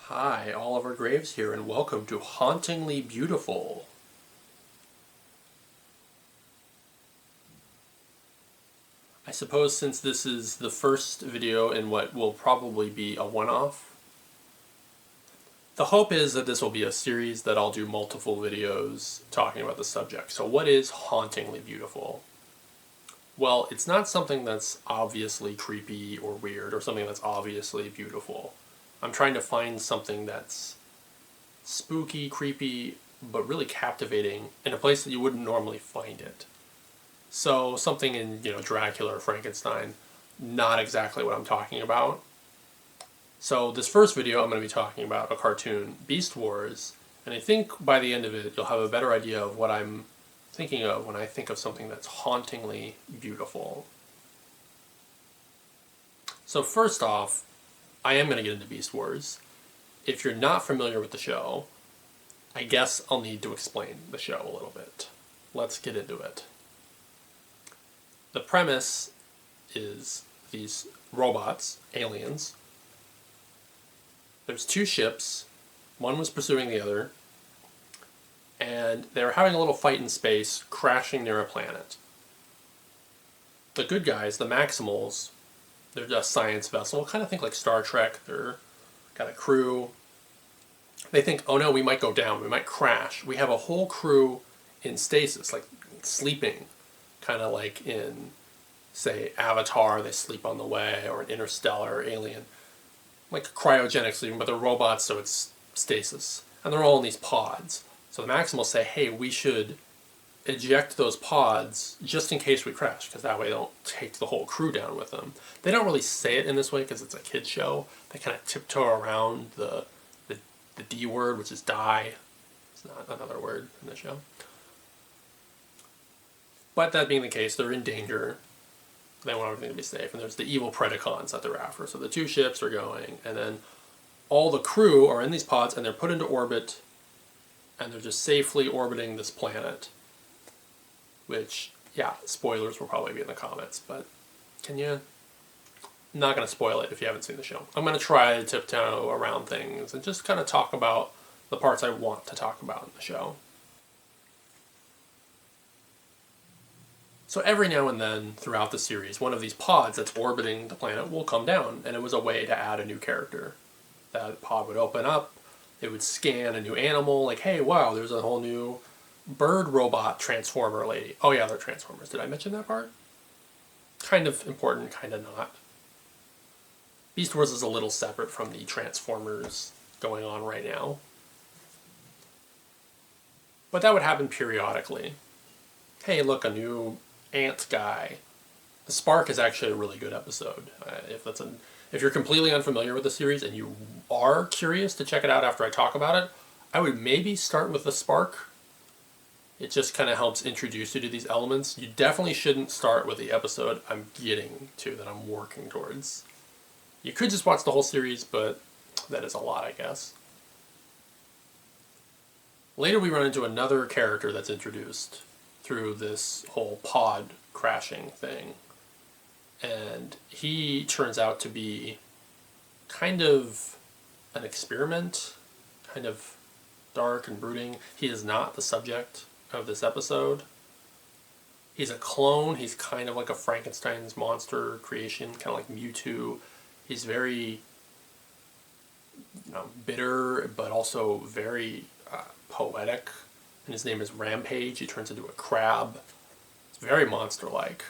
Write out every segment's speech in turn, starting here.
Hi, Oliver Graves here, and welcome to Hauntingly Beautiful. I suppose since this is the first video in what will probably be a one-off, the hope is that this will be a series that I'll do multiple videos talking about the subject. So what is Hauntingly Beautiful? Well, it's not something that's obviously creepy or weird or something that's obviously beautiful. I'm trying to find something that's spooky, creepy, but really captivating in a place that you wouldn't normally find it. So something in, Dracula or Frankenstein, not exactly what I'm talking about. So this first video I'm going to be talking about a cartoon, Beast Wars, and I think by the end of it you'll have a better idea of what I'm thinking of when I think of something that's hauntingly beautiful. So first off, I am going to get into Beast Wars. If you're not familiar with the show, I guess I'll need to explain the show a little bit. Let's get into it. The premise is these robots, aliens. There's two ships. One was pursuing the other. And they were having a little fight in space, crashing near a planet. The good guys, the Maximals, they're a science vessel. Kind of think like Star Trek. They're got a crew. They think, oh no, we might go down, we might crash. We have a whole crew in stasis, like sleeping, kind of like in, say, Avatar, they sleep on the way, or an Interstellar, or Alien, like cryogenic sleeping, but they're robots, so it's stasis. And they're all in these pods. So the Maximals say, hey, we should eject those pods just in case we crash, because that way they don't take the whole crew down with them. They don't really say it in this way because it's a kid's show. They kind of tiptoe around the D word, which is die. It's not another word in the show. But that being the case, they're in danger. They want everything to be safe. And there's the evil Predacons that they're after. So the two ships are going, and then all the crew are in these pods, and they're put into orbit, and they're just safely orbiting this planet. Which, yeah, spoilers will probably be in the comments, but can you... I'm not going to spoil it if you haven't seen the show. I'm going to try to tiptoe around things and just kind of talk about the parts I want to talk about in the show. So every now and then throughout the series, one of these pods that's orbiting the planet will come down, and it was a way to add a new character. That pod would open up, it would scan a new animal, like, hey, wow, there's a whole new bird robot transformer lady. Oh yeah, they're Transformers. Did I mention that part? Kind of important, kind of not. Beast Wars is a little separate from the Transformers going on right now. But that would happen periodically. Hey, look, a new ant guy. The Spark is actually a really good episode. If you're completely unfamiliar with the series and you are curious to check it out after I talk about it, I would maybe start with the Spark. It just kind of helps introduce you to these elements. You definitely shouldn't start with the episode I'm getting to, that I'm working towards. You could just watch the whole series, but that is a lot, I guess. Later we run into another character that's introduced through this whole pod crashing thing. And he turns out to be kind of an experiment, kind of dark and brooding. He is not the subject of this episode. He's a clone. He's kind of like a Frankenstein's monster creation, kind of like Mewtwo. He's very bitter, but also very poetic. And his name is Rampage. He turns into a crab. It's very monster-like.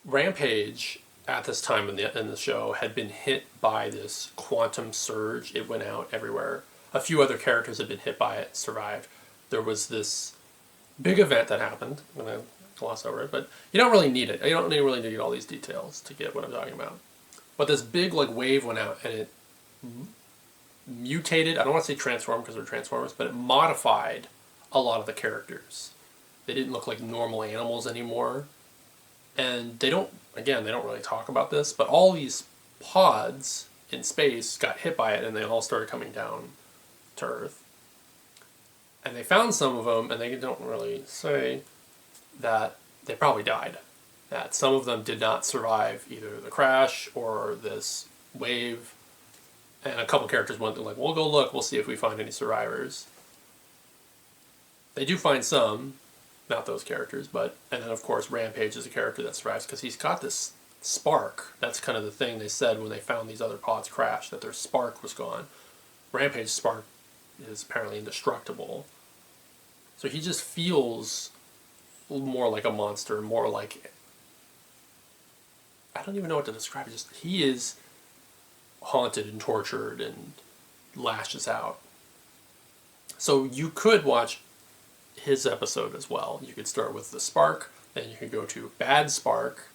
Rampage, at this time in the show, had been hit by this quantum surge. It went out everywhere. A few other characters had been hit by it, survived. There was this big event that happened. I'm going to gloss over it, but you don't really need it. You don't really need all these details to get what I'm talking about. But this big wave went out, and it mutated. I don't want to say transformed because they're Transformers, but it modified a lot of the characters. They didn't look like normal animals anymore. And they don't really talk about this, but all these pods in space got hit by it, and they all started coming down to Earth. And they found some of them, and they don't really say that they probably died. That some of them did not survive either the crash or this wave, And a couple characters went, they're like, we'll go look, we'll see if we find any survivors. They do find some, not those characters, and then of course Rampage is a character that survives because he's got this spark. That's kind of the thing they said when they found these other pods crash, that their spark was gone. Rampage's spark is apparently indestructible. So he just feels more like a monster, more like, I don't even know what to describe. Just he is haunted and tortured and lashes out. So you could watch his episode as well. You could start with the spark, then you could go to bad spark,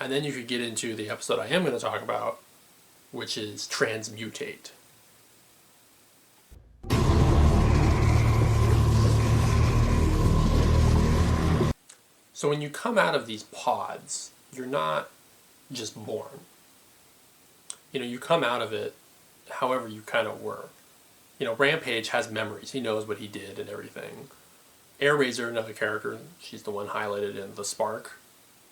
and then you could get into the episode I am going to talk about, which is Transmutate. So when you come out of these pods, you're not just born. You know, you come out of it however you kind of were. You know, Rampage has memories. He knows what he did and everything. Airraiser, another character, she's the one highlighted in The Spark.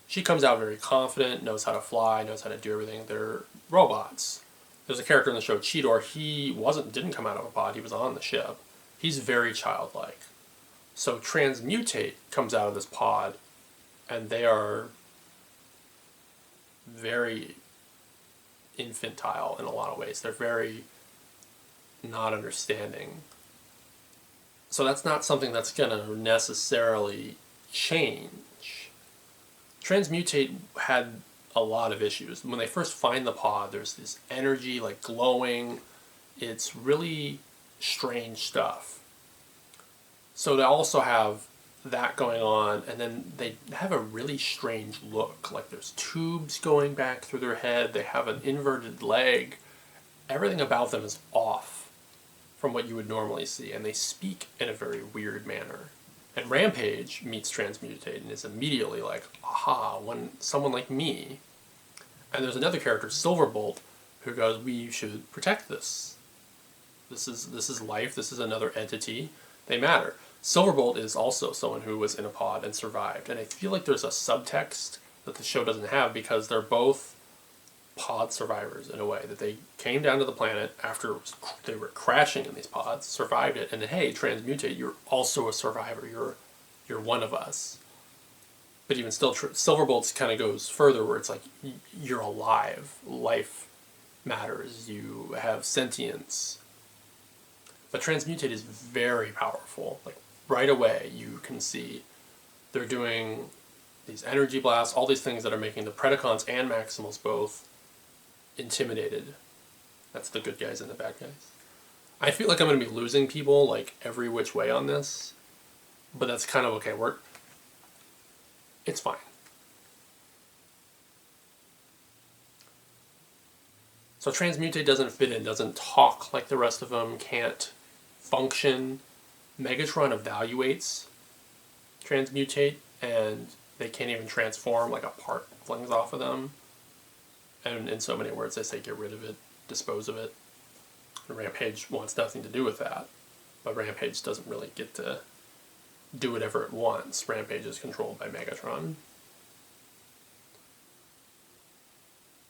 She comes out very confident, knows how to fly, knows how to do everything. They're robots. There's a character in the show, Cheetor. He didn't come out of a pod. He was on the ship. He's very childlike. So Transmutate comes out of this pod, and they are very infantile in a lot of ways. They're very not understanding. So that's not something that's going to necessarily change. Transmutate had a lot of issues. When they first find the pod, there's this energy, like glowing. It's really strange stuff. So they also have that going on, and then they have a really strange look. Like there's tubes going back through their head. They have an inverted leg. Everything about them is off from what you would normally see, and they speak in a very weird manner. And Rampage meets Transmutate and is immediately like, aha, when someone like me. And there's another character, Silverbolt, who goes, we should protect this. This is life. This is another entity. They matter. Silverbolt is also someone who was in a pod and survived. And I feel like there's a subtext that the show doesn't have, because they're both pod survivors in a way, that they came down to the planet after they were crashing in these pods, survived it, and then, hey, Transmutate, you're also a survivor. You're one of us. But even still, Silverbolt's kind of goes further, where it's like, you're alive. Life matters. You have sentience. But Transmutate is very powerful. Like, right away, you can see they're doing these energy blasts, all these things that are making the Predacons and Maximals both intimidated. That's the good guys and the bad guys. I feel like I'm going to be losing people, like, every which way on this. But that's kind of okay. It's fine. So Transmutate doesn't fit in, doesn't talk like the rest of them, can't function. Megatron evaluates Transmutate, and they can't even transform, like a part flings off of them. And in so many words, they say get rid of it, dispose of it. And Rampage wants nothing to do with that. But Rampage doesn't really get to do whatever it wants. Rampage is controlled by Megatron.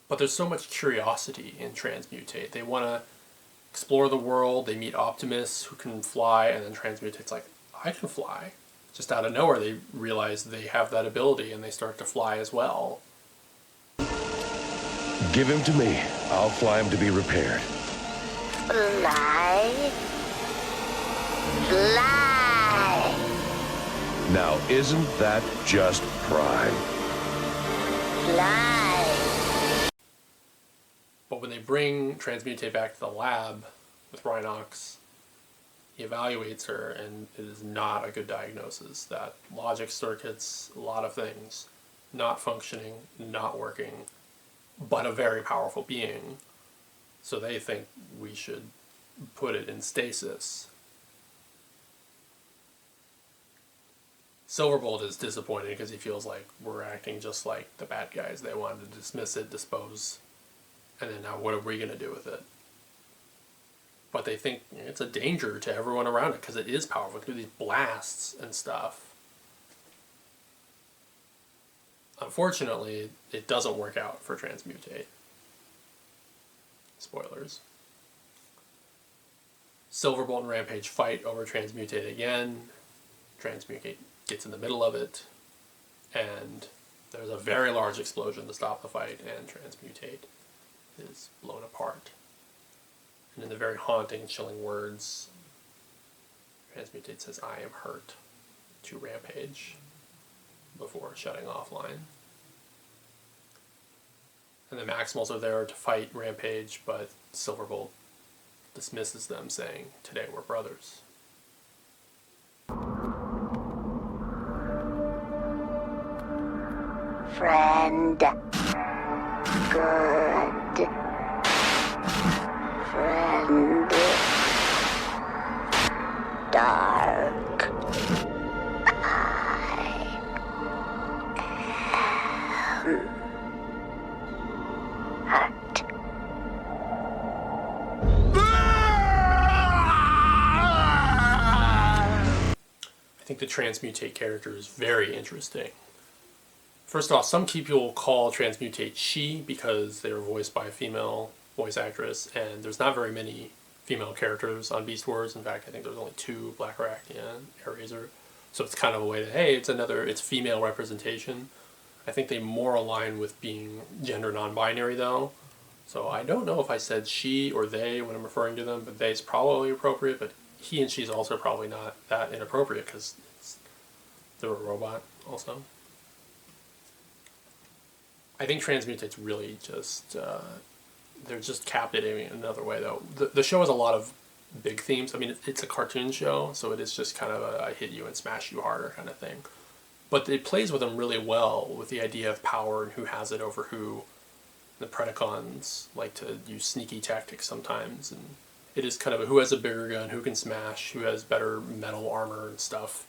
But there's so much curiosity in Transmutate. They want to explore the world. They meet Optimus, who can fly, and then Transmutate's like, I can fly. Just out of nowhere, they realize they have that ability, and they start to fly as well. Give him to me. I'll fly him to be repaired. Fly. Fly. Now, isn't that just prime? Fly. But when they bring Transmutate back to the lab with Rhinox, he evaluates her, and it is not a good diagnosis. That logic circuits, a lot of things, not functioning, not working, but a very powerful being. So they think we should put it in stasis. Silverbolt is disappointed because he feels like we're acting just like the bad guys. They wanted to dismiss it, dispose, and then now what are we going to do with it? But they think it's a danger to everyone around it because it is powerful. It can do these blasts and stuff. Unfortunately, it doesn't work out for Transmutate. Spoilers. Silverbolt and Rampage fight over Transmutate again. Transmutate gets in the middle of it, and there's a very large explosion to stop the fight, and Transmutate is blown apart. And in the very haunting, chilling words, Transmutate says, "I am hurt," to Rampage before shutting offline. And the Maximals are there to fight Rampage, but Silverbolt dismisses them, saying, "Today we're brothers." Friend. Good. Friend. Dark. Hurt. I think the Transmutate character is very interesting. First off, some people call Transmutate she because they were voiced by a female voice actress, and there's not very many female characters on Beast Wars. In fact, I think there's only 2, Black Arachnia and Airazor. So it's kind of a way to, hey, it's female representation. I think they more align with being gender non-binary, though. So I don't know if I said she or they when I'm referring to them, but they's probably appropriate, but he and she's also probably not that inappropriate because they're a robot also. I think Transmutate's really just, they're just captivating in another way, though. The show has a lot of big themes. I mean, it's a cartoon show, so it is just kind of a hit you and smash you harder kind of thing. But it plays with them really well with the idea of power and who has it over who. The Predacons like to use sneaky tactics sometimes, and it is kind of a who has a bigger gun, who can smash, who has better metal armor and stuff.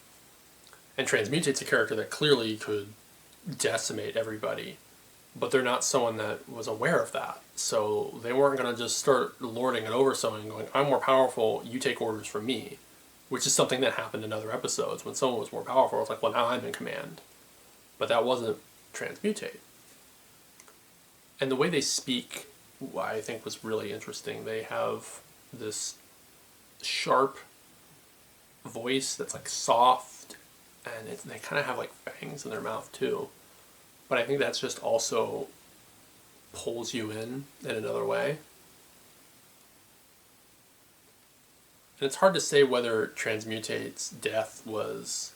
And Transmutate's a character that clearly could decimate everybody, but they're not someone that was aware of that. So they weren't going to just start lording it over someone and going, "I'm more powerful, you take orders from me," which is something that happened in other episodes. When someone was more powerful, it's like, well, now I'm in command. But that wasn't Transmutate. And the way they speak, I think, was really interesting. They have this sharp voice that's like soft, and they kind of have like fangs in their mouth too. But I think that's just also pulls you in another way. And it's hard to say whether Transmutate's death was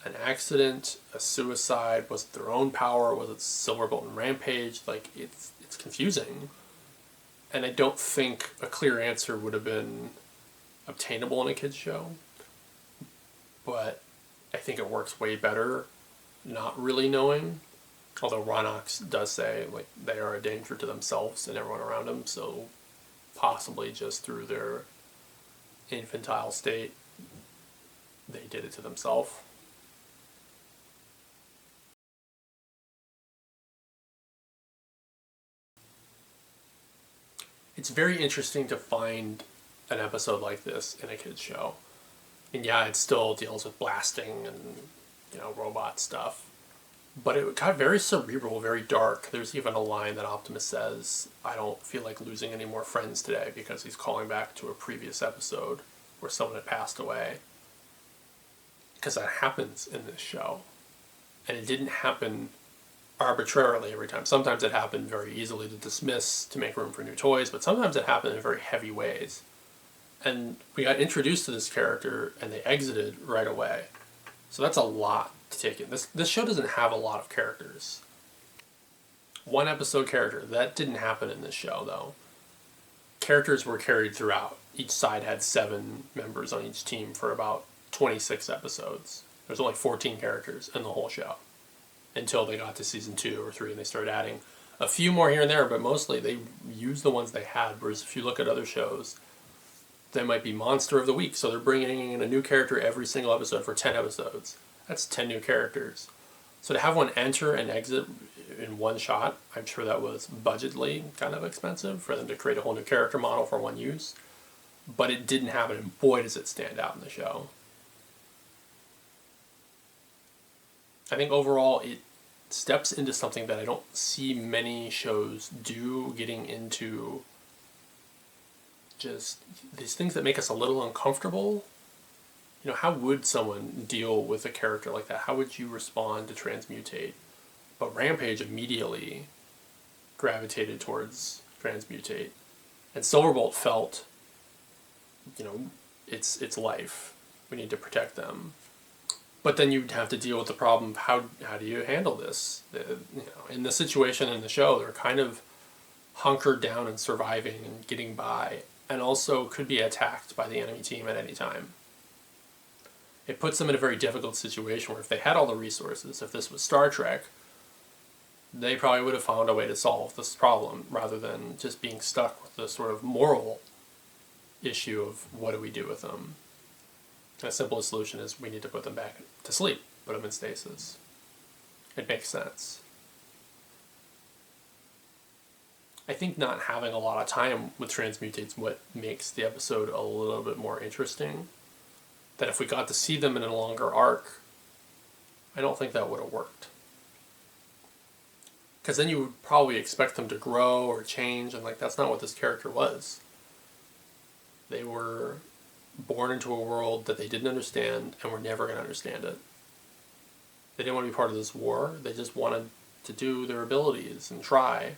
an accident, a suicide, was it their own power, was it Silverbolt and Rampage? Like, it's confusing. And I don't think a clear answer would have been obtainable in a kid's show. But I think it works way better not really knowing. Although Ronox does say, like, they are a danger to themselves and everyone around them, so possibly just through their infantile state, they did it to themselves. It's very interesting to find an episode like this in a kid's show. And yeah, it still deals with blasting and, robot stuff. But it got very cerebral, very dark. There's even a line that Optimus says, "I don't feel like losing any more friends today," because he's calling back to a previous episode where someone had passed away. Because that happens in this show. And it didn't happen arbitrarily every time. Sometimes it happened very easily to dismiss, to make room for new toys, but sometimes it happened in very heavy ways. And we got introduced to this character, and they exited right away. So that's a lot to take in. This show doesn't have a lot of characters. One episode character. That didn't happen in this show, though. Characters were carried throughout. Each side had 7 members on each team for about 26 episodes. There's only 14 characters in the whole show. Until they got to season 2 or 3 and they started adding a few more here and there, but mostly they used the ones they had. Whereas if you look at other shows, they might be Monster of the Week, so they're bringing in a new character every single episode for 10 episodes. That's 10 new characters. So to have one enter and exit in one shot, I'm sure that was budgetly kind of expensive for them to create a whole new character model for one use. But it didn't happen, and boy does it stand out in the show. I think overall it steps into something that I don't see many shows do, getting into just these things that make us a little uncomfortable. You know, how would someone deal with a character like that? How would you respond to Transmutate? But Rampage immediately gravitated towards Transmutate. And Silverbolt felt, you know, it's life. We need to protect them. But then you'd have to deal with the problem of how do you handle this? You know, in the situation in the show, they're kind of hunkered down and surviving and getting by, and also could be attacked by the enemy team at any time. It puts them in a very difficult situation where if they had all the resources, if this was Star Trek, they probably would have found a way to solve this problem rather than just being stuck with the sort of moral issue of what do we do with them. The simplest solution is we need to put them back to sleep, put them in stasis. It makes sense. I think not having a lot of time with Transmutate's what makes the episode a little bit more interesting. That if we got to see them in a longer arc, I don't think that would have worked. Because then you would probably expect them to grow or change, and like that's not what this character was. They were born into a world that they didn't understand and were never going to understand it. They didn't want to be part of this war. They just wanted to do their abilities and try.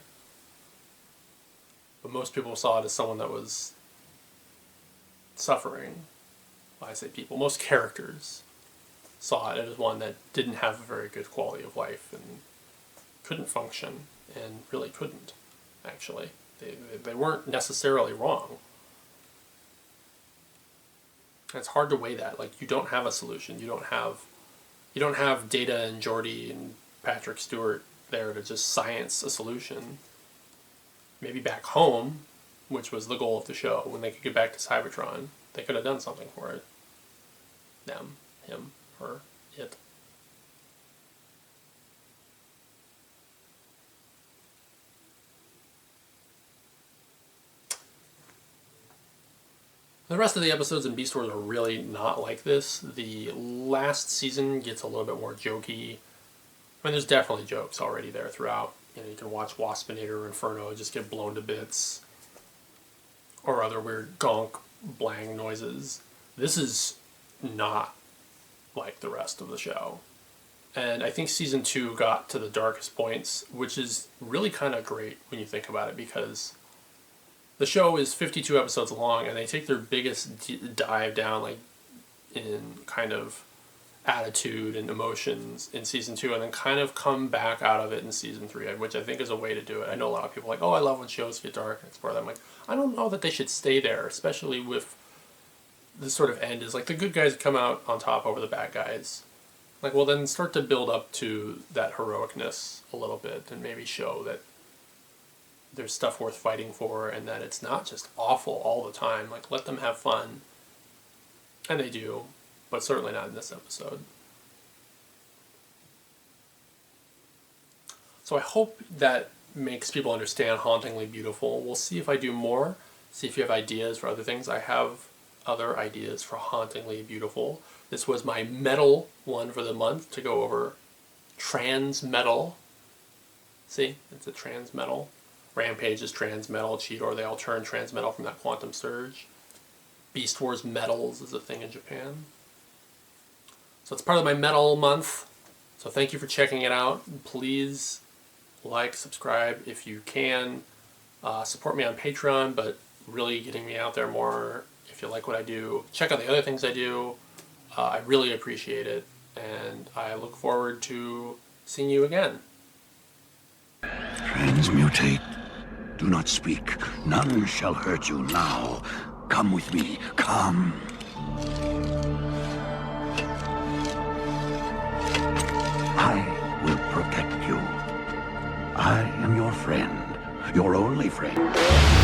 But most people saw it as someone that was suffering. Well, I say people, most characters saw it as one that didn't have a very good quality of life and couldn't function, and really couldn't, actually. They weren't necessarily wrong. It's hard to weigh that. Like, you don't have a solution. You don't have Data and Geordi and Patrick Stewart there to just science a solution. Maybe back home, which was the goal of the show, when they could get back to Cybertron, they could have done something for it. Them, him, her, it. The rest of the episodes in Beast Wars are really not like this. The last season gets a little bit more jokey. I mean, there's definitely jokes already there throughout. You know, you can watch Waspinator or Inferno just get blown to bits. Or other weird gonk, blang noises. This is not like the rest of the show. And I think Season 2 got to the darkest points, which is really kind of great when you think about it, because the show is 52 episodes long, and they take their biggest dive down, like, in kind of attitude and emotions in Season 2, and then kind of come back out of it in Season 3, which I think is a way to do it. I know a lot of people are like, oh, I love when shows get dark and explore that. I'm like, I don't know that they should stay there, especially with the sort of end is, like, the good guys come out on top over the bad guys. Like, well, then start to build up to that heroicness a little bit, and maybe show that there's stuff worth fighting for, and that it's not just awful all the time. Like, let them have fun. And they do, but certainly not in this episode. So I hope that makes people understand Hauntingly Beautiful. We'll see if I do more, see if you have ideas for other things. I have other ideas for Hauntingly Beautiful. This was my metal one for the month, to go over Transmetal. See, it's a Transmetal. Rampage is Transmetal, Cheetor, they all turn Transmetal from that quantum surge. Beast Wars Metals is a thing in Japan. So it's part of my metal month. So thank you for checking it out. Please like, subscribe if you can. Support me on Patreon, but really getting me out there more if you like what I do. Check out the other things I do. I really appreciate it, and I look forward to seeing you again. Transmutate. Do not speak. None shall hurt you now. Come with me. Come. I will protect you. I am your friend. Your only friend.